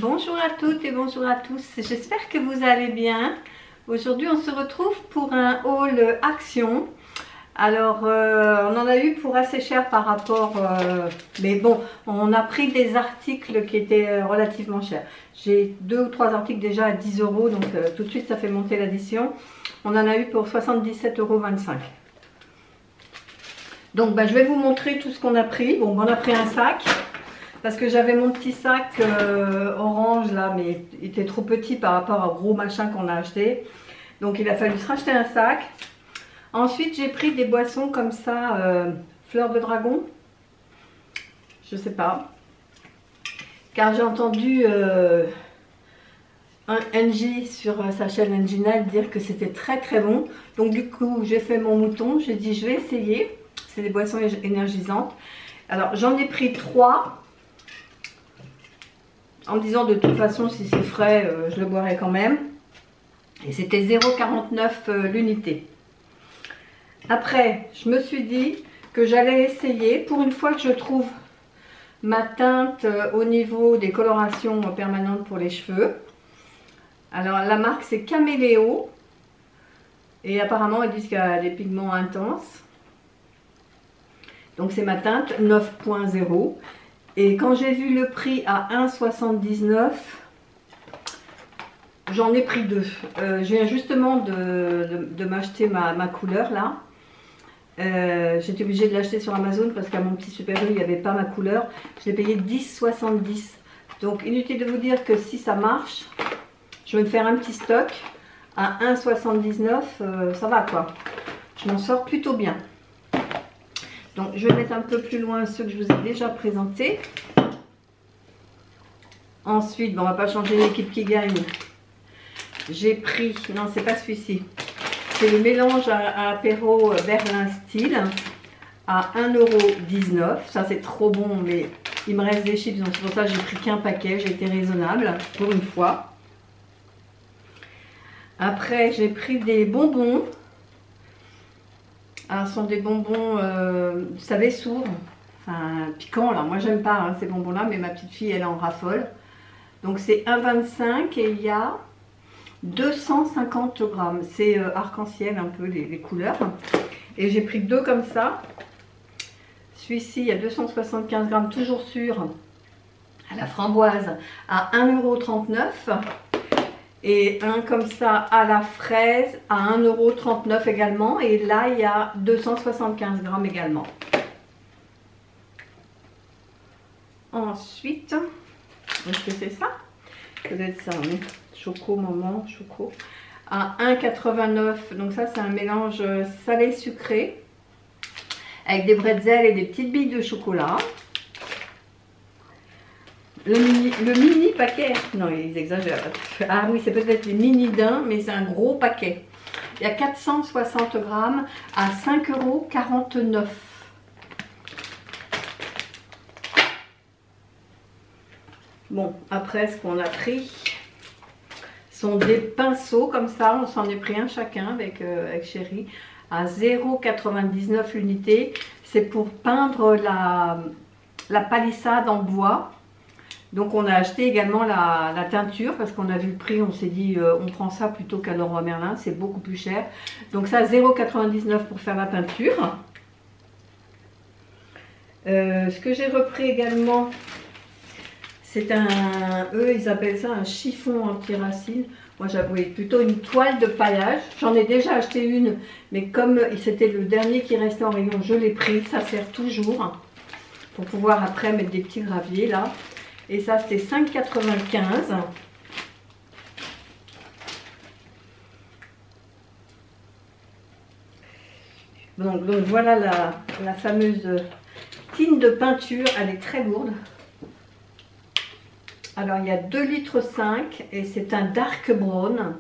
Bonjour à toutes et bonjour à tous, j'espère que vous allez bien. Aujourd'hui on se retrouve pour un haul action. Alors on en a eu pour assez cher par rapport, mais bon, on a pris des articles qui étaient relativement chers. J'ai 2 ou 3 articles déjà à 10 €, donc tout de suite ça fait monter l'addition. On en a eu pour 77,25 €. Donc je vais vous montrer tout ce qu'on a pris. Bon, on a pris un sac. Parce que j'avais mon petit sac orange là, mais il était trop petit par rapport au gros machin qu'on a acheté. Donc il a fallu se racheter un sac. Ensuite j'ai pris des boissons comme ça, fleur de dragon. Je sais pas. Car j'ai entendu un NJ sur sa chaîne NJNet dire que c'était très très bon. Donc du coup j'ai fait mon mouton, j'ai dit je vais essayer. C'est des boissons énergisantes. Alors j'en ai pris 3. En me disant de toute façon si c'est frais je le boirai quand même. Et c'était 0,49 l'unité. Après je me suis dit que j'allais essayer, pour une fois que je trouve ma teinte au niveau des colorations permanentes pour les cheveux. Alors la marque c'est Caméléo. Et apparemment ils disent qu'il y a des pigments intenses. Donc c'est ma teinte 9.0. Et quand j'ai vu le prix à 1,79 €, j'en ai pris 2. Je viens justement de m'acheter ma couleur là. J'étais obligée de l'acheter sur Amazon parce qu'à mon petit Super U il n'y avait pas ma couleur. Je l'ai payé 10,70 €. Donc inutile de vous dire que si ça marche, je vais me faire un petit stock. À 1,79 €, ça va quoi. Je m'en sors plutôt bien. Donc je vais mettre un peu plus loin ceux que je vous ai déjà présentés. Ensuite, on ne va pas changer l'équipe qui gagne. J'ai pris, non c'est pas celui-ci. C'est le mélange à apéro Berlin Style à 1,19 €. Ça c'est trop bon, mais il me reste des chips, donc c'est pour ça que j'ai pris qu'un paquet. J'ai été raisonnable pour une fois. Après j'ai pris des bonbons. Alors, ce sont des bonbons, vous savez, sourds, enfin piquants là. Moi j'aime pas ces bonbons là, mais ma petite fille elle en raffole. Donc c'est 1,25 € et il y a 250 grammes. C'est arc-en-ciel un peu les couleurs. Et j'ai pris 2 comme ça. Celui-ci il y a 275 grammes, toujours sûr, à la framboise à 1,39 €. Et un comme ça à la fraise à 1,39 € également. Et là, il y a 275 grammes également. Ensuite, est-ce que c'est ça? Peut-être ça, mais choco, maman, choco. À 1,89 €. Donc ça, c'est un mélange salé-sucré. Avec des bretzels et des petites billes de chocolat. Le mini paquet, non ils exagèrent. Ah oui, c'est peut-être les mini d'un, mais c'est un gros paquet. Il y a 460 grammes à 5,49 €. Bon, après ce qu'on a pris sont des pinceaux comme ça. On s'en est pris un chacun avec Chérie à 0,99 € l'unité. C'est pour peindre la palissade en bois. Donc on a acheté également la teinture parce qu'on a vu le prix, on s'est dit on prend ça plutôt qu'à Leroy Merlin, c'est beaucoup plus cher. Donc ça 0,99 € pour faire la peinture. Ce que j'ai repris également, c'est eux ils appellent ça un chiffon anti-racine. Moi j'avouais plutôt une toile de paillage. J'en ai déjà acheté une, mais comme c'était le dernier qui restait en rayon, je l'ai pris. Ça sert toujours pour pouvoir après mettre des petits graviers là. Et ça c'était 5,95 €. Donc voilà la fameuse tine de peinture, elle est très lourde. Alors il y a 2,5 litres et c'est un dark brown.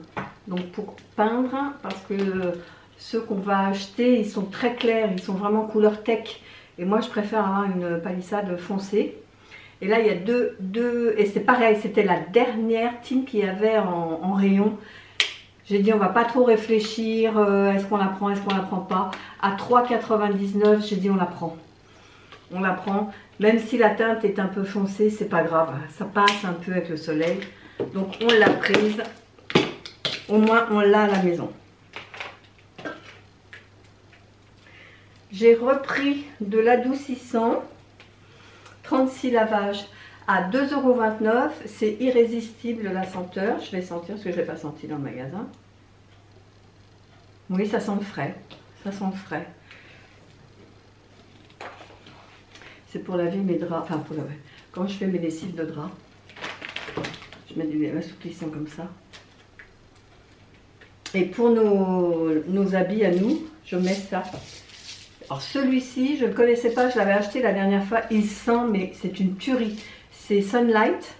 Donc pour peindre, parce que ceux qu'on va acheter ils sont très clairs, ils sont vraiment couleur tech. Et moi je préfère avoir une palissade foncée. Et là il y a deux et c'est pareil, c'était la dernière team qu'il y avait en rayon. J'ai dit on va pas trop réfléchir, est-ce qu'on la prend, est-ce qu'on la prend pas. À 3,99 j'ai dit on la prend. On la prend. Même si la teinte est un peu foncée, c'est pas grave. Ça passe un peu avec le soleil. Donc on l'a prise. Au moins on l'a à la maison. J'ai repris de l'adoucissant. 36 lavages à 2,29 €. C'est irrésistible la senteur. Je vais sentir parce que je ne l'ai pas senti dans le magasin. Oui, ça sent le frais. Ça sent le frais. C'est pour laver mes draps. Enfin, pour laver. Quand je fais mes lessives de draps, je mets des assouplissants comme ça. Et pour nos habits à nous, je mets ça. Alors celui-ci, je ne le connaissais pas, je l'avais acheté la dernière fois. Il sent, mais c'est une tuerie. C'est Sunlight.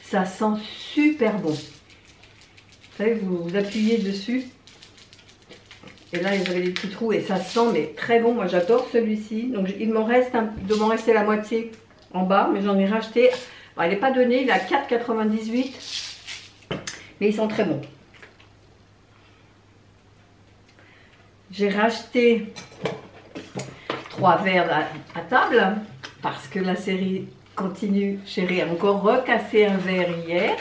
Ça sent super bon. Vous savez, vous appuyez dessus. Et là, vous avez des petits trous et ça sent mais très bon. Moi, j'adore celui-ci. Donc, il m'en reste, il doit m'en rester la moitié en bas, mais j'en ai racheté. Bon, il n'est pas donné, il est à 4,98 €. Mais ils sont très bons. J'ai racheté 3 verres à table parce que la série continue. Chérie a encore recassé un verre hier.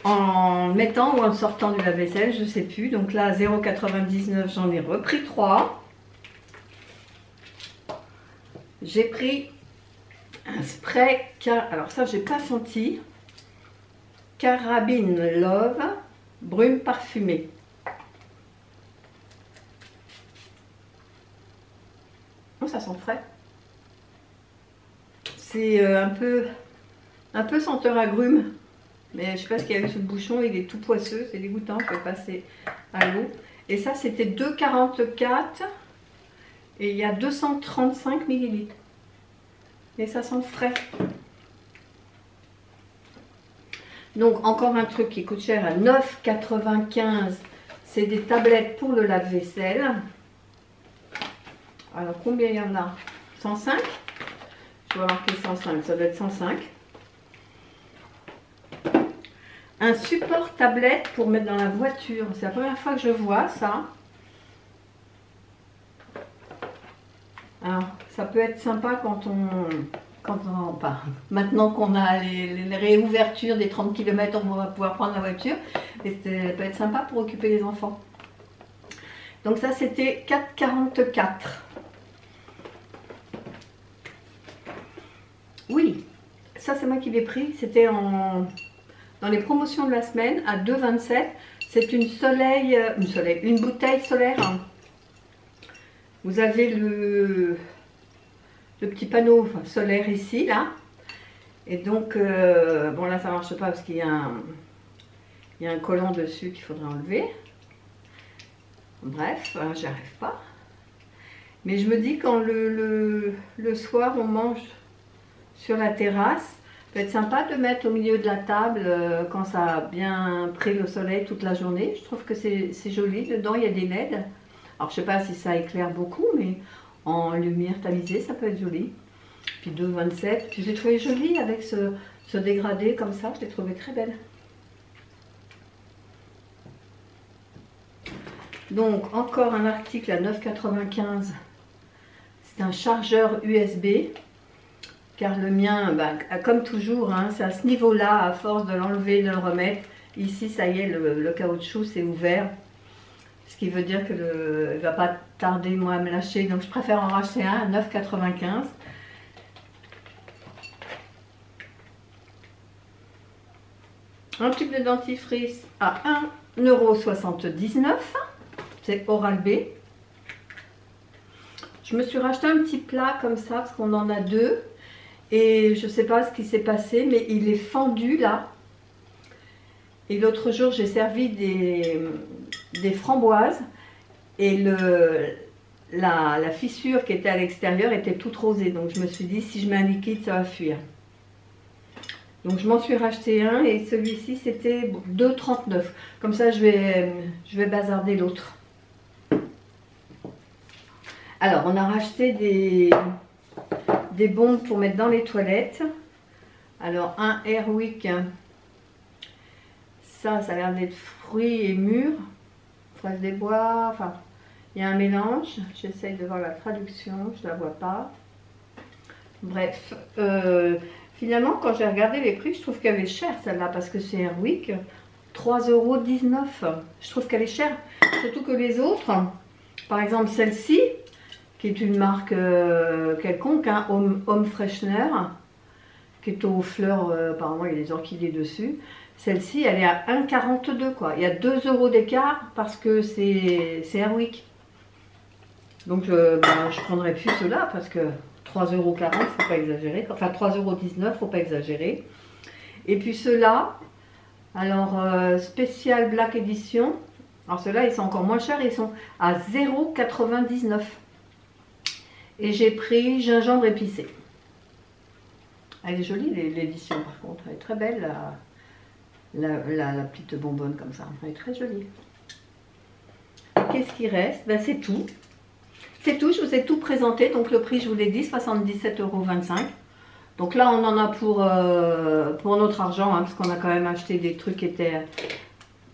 En mettant ou en sortant du lave-vaisselle, je ne sais plus. Donc là, 0,99 €, j'en ai repris 3. J'ai pris un spray, alors ça, j'ai pas senti. Carabine Love, brume parfumée. Oh, ça sent frais. C'est un peu senteur agrumes. Mais je sais pas ce qu'il y a eu sur le bouchon, il est tout poisseux, c'est dégoûtant, je vais passer à l'eau. Et ça c'était 2,44 € et il y a 235 ml. Et ça sent frais. Donc encore un truc qui coûte cher à 9,95 €, c'est des tablettes pour le lave-vaisselle. Alors combien il y en a? 105? Je vais marquer 105, ça doit être 105. Un support tablette pour mettre dans la voiture. C'est la première fois que je vois ça. Alors, ça peut être sympa quand on maintenant qu'on a les réouvertures des 30 km, on va pouvoir prendre la voiture. Et ça peut être sympa pour occuper les enfants. Donc ça, c'était 4,44 €. Oui, ça c'est moi qui l'ai pris. C'était dans les promotions de la semaine à 2,27 €. C'est une bouteille solaire. Vous avez le petit panneau solaire ici, là. Et donc, bon là ça marche pas parce qu'il y a un collant dessus qu'il faudrait enlever. Bref, j'y arrive pas. Mais je me dis quand le soir on mange sur la terrasse, peut être sympa de mettre au milieu de la table quand ça a bien pris le soleil toute la journée. Je trouve que c'est joli. Dedans, il y a des LED. Alors, je sais pas si ça éclaire beaucoup, mais en lumière tamisée, ça peut être joli. Puis 2,27 €. Puis j'ai trouvé joli avec ce dégradé comme ça. Je l'ai trouvé très belle. Donc, encore un article à 9,95 €. C'est un chargeur USB. Car le mien, comme toujours, hein, c'est à ce niveau-là, à force de l'enlever, de le remettre. Ici, ça y est, le caoutchouc s'est ouvert. Ce qui veut dire que il ne va pas tarder, moi, à me lâcher. Donc, je préfère en racheter un à 9,95 €. Un tube de dentifrice à 1,79 €. C'est Oral-B. Je me suis racheté un petit plat comme ça, parce qu'on en a deux. Et je ne sais pas ce qui s'est passé, mais il est fendu là. Et l'autre jour, j'ai servi des framboises. Et la fissure qui était à l'extérieur était toute rosée. Donc je me suis dit, si je mets un liquide, ça va fuir. Donc je m'en suis racheté un. Et celui-ci, c'était 2,39 €. Comme ça, je vais bazarder l'autre. Alors, on a racheté des bombes pour mettre dans les toilettes. Alors un Airwick, ça a l'air d'être fruits et mûrs, fraises des bois, enfin il y a un mélange. J'essaye de voir la traduction, je la vois pas. Bref, finalement, quand j'ai regardé les prix, je trouve qu'elle est chère celle-là parce que c'est Airwick. 3,19 €. Je trouve qu'elle est chère. Surtout que les autres, par exemple celle-ci, qui est une marque quelconque, hein, Home Freshener, qui est aux fleurs, apparemment il y a des orchidées dessus. Celle-ci, elle est à 1,42 quoi. Il y a 2 € d'écart parce que c'est Airwick. Donc je prendrai plus cela parce que 3,40 €, faut pas exagérer. Enfin 3,19 €, faut pas exagérer. Et puis ceux-là, alors spécial Black Edition. Alors ceux-là, ils sont encore moins chers, ils sont à 0,99 €. Et j'ai pris gingembre épicé. Elle est jolie l'édition par contre, elle est très belle la petite bonbonne comme ça, elle est très jolie. Qu'est-ce qui reste? Ben, c'est tout. C'est tout, je vous ai tout présenté. Donc le prix, je vous l'ai dit, 77,25 €. Donc là, on en a pour notre argent, hein, parce qu'on a quand même acheté des trucs qui étaient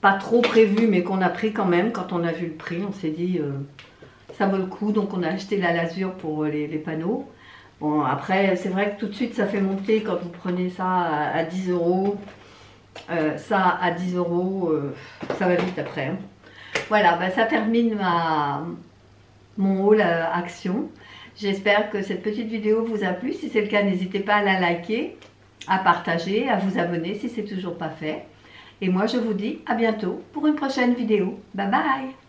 pas trop prévus, mais qu'on a pris quand même. Quand on a vu le prix, on s'est dit, ça vaut le coup. Donc on a acheté la lasure pour les panneaux. Bon, après, c'est vrai que tout de suite, ça fait monter quand vous prenez ça à 10 €. Ça à 10 €, ça va vite après. Hein. Voilà, ben, ça termine mon haul action. J'espère que cette petite vidéo vous a plu. Si c'est le cas, n'hésitez pas à la liker, à partager, à vous abonner si ce n'est toujours pas fait. Et moi, je vous dis à bientôt pour une prochaine vidéo. Bye bye!